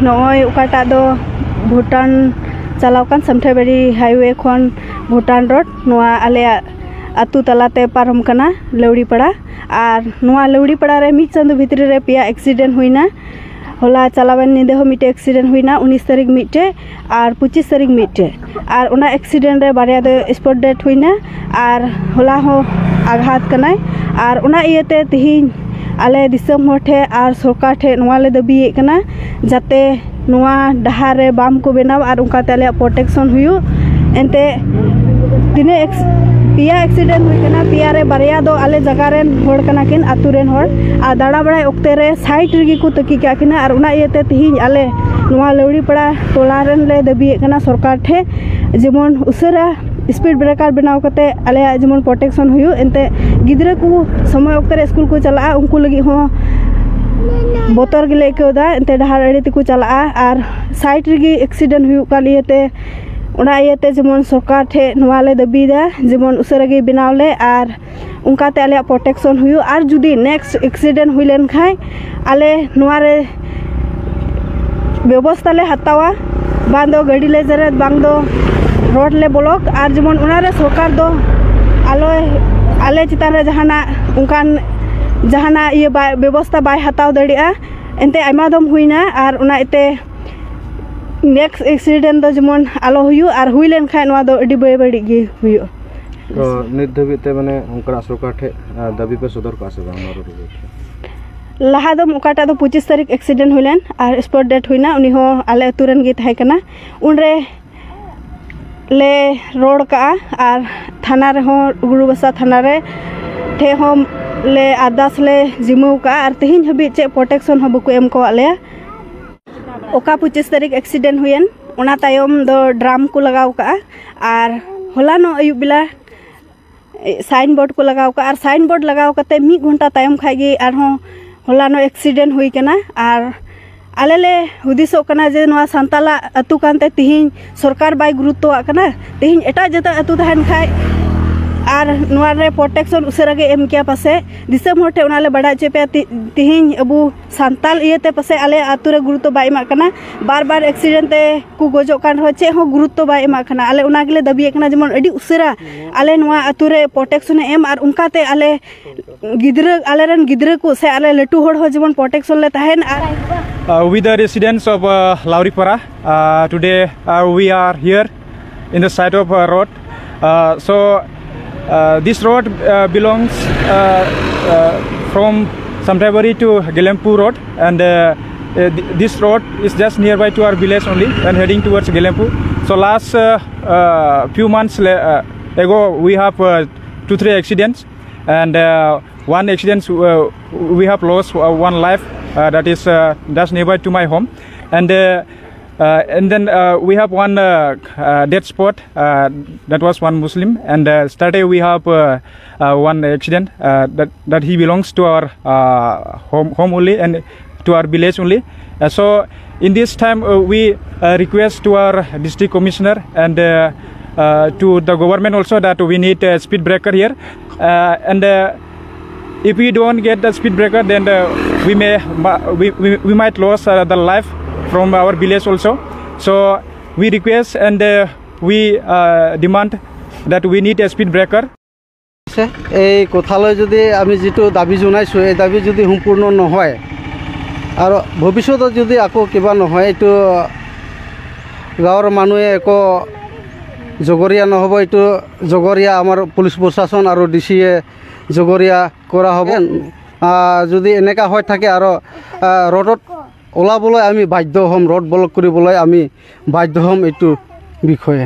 नॉय उकाटा दो भूटान चलावकान समथाइबारी हाईवे खन भूटान रोड नोआ आले आतु तलाते पारम कना लौड़ीपाड़ा और नोआ लौड़ीपाड़ा रे मिद चांदो भितरी रे पिया एक्सीडेंट हुईना होला चलावन निदे हो मिटे एक्सीडेंट हुईना 19 तारीख मिटे और 25 तारीख मिटे और उना एक्सीडेंट रे बारिया दो स्पॉट डेथ हुईना और होला हो आघात कनाय और उना इयते तिहिन आले दिसम होठे और सरकार ठे नोआ ले दबिए कना जाते नोआ डहार रे बाम को बेनाव और उनकाते आले प्रोटेक्शन हुयु एंते दिने पिया एक्सीडेंट हुई कना पिया रे बारिया दो आले जगह रेन होड़ कना किन आतु रेन होड़ आ दाड़ा बड़ाय ओक्ते रे साइड रेगी को तकी का किना और उना इयते तिहिन आले नोआ लौड़ीपाड़ा टोला रेन ले दबिए कना सरकार ठे जेमन उसरा स्पीड ब्रेकर बनाव कते आले जेमन प्रोटेक्शन हुयु एंते गिद्रा को समय ओक्ते रे स्कूल को चला उनको लगी हो बोतर गिले कोदा एंते डहार अड़ी ते को चला और साइड रेगी एक्सीडेंट हुयु का लियते उना इयते जेमन सरकार ठे नोआ ले दबीदा जेमन उसरा गे बनावले और उनकाते आले प्रोटेक्शन हुयु और जुदी नेक्स्ट एक्सीडेंट हुई लेन खाय आले नोआ रे व्यवस्था ले हतावा बांदो गाड़ी ले जरे बांदो रोड ले ब्लॉक और जेमन उना रे सरकार दो आले चितान रे जहाना उनकान जहाना ये व्यवस्था बाय हताव दड़िया एंते आयमा दम हुईना और उना इते नेक्स्ट एक्सीडेंट दो जेमन आलो हुयु और हुई लेन खाय नोआ दो अडी बय बड़ी गे हुयु तो नित धबिते माने उनका सरकार ठे दाबी पे सदर का से लहा दम उकाटा दो 25 तारीख एक्सीडेंट हुइलेन और स्पॉट डेथ हुईना उनी हो आले तुरन गे थाय कना उनरे ले रोड का और थाना रे हो गुरुबसा थाना रे ठे हो ले आदास ले जिमु का और तिहिन हबी चे प्रोटेक्शन हो बको एम को आले ओका 25 तारीख एक्सीडेंट हुयन उना तायम दो ड्राम को लगाव का और होला नो अयुब बिला साइन बोर्ड को लगाव का और साइन बोर्ड लगाव कते 1 घंटा तायम खागे और हो होला नो एक्सीडेंट हुई कना और आले ले हुदिसो कना जे नोआ सांताला अतु कानते तिहिन सरकार बाय गुरुत्व कना तिहिन एटा जता अतु तहन खाय और नोआ रे प्रोटेक्शन उसरा गे एम किया पासे दिसम होटे उनाले बड़ा चेपे तिहिन अबु सांताल इयते पासे आले आतु रे गुरुत्व बाय मा कना बार बार एक्सीडेंट ते कु गोजो कान हो चे हो गुरुत्व बाय मा कना आले उना गेले दबिए कना जेमन अडी उसरा आले नोआ आतु रे प्रोटेक्शन एम और उनकाते आले गिद्रा आले रन गिद्रा को से आले लटू होड़ हो जेमन प्रोटेक्शन ले तहन with the residents of Lauripara, today we are here in the side of road. This road belongs from Samtaibaari to Gelempu Road, and this road is just nearby to our village only and heading towards Gelempu. So last few months ago we have 2-3 accidents, and one accident we have lost one life. That is just nearby to my home, and then we have one dead spot. That was one Muslim, and started we have one accident that he belongs to our home only and to our village only. So in this time we request to our district commissioner and to the government also that we need a speed breaker here, and if we don't get the speed breaker, then we might lose the life from our village also. So we request and we demand that we need a speed breaker. এই কথালৈ যদি আমি যেটো দাবী জনাইছো এই দাবী যদি সম্পূৰ্ণ নহয় আৰু ভৱিষ্যতত যদি আকৌ কিবা নহয় এটো গাঁৱৰ মানুহে একো জগৰীয়া নহব এটো জগৰীয়া আমাৰ পুলিচ প্ৰশাসন আৰু ডিসিয়ে জগৰীয়া কৰা হ'ব যদি এনেকা হৈ থাকে আৰু ৰডত ওলাবলৈ আমি বাধ্য হ'ম ৰড ব্লক কৰিবলৈ আমি বাধ্য হ'ম এটো বিষয়ে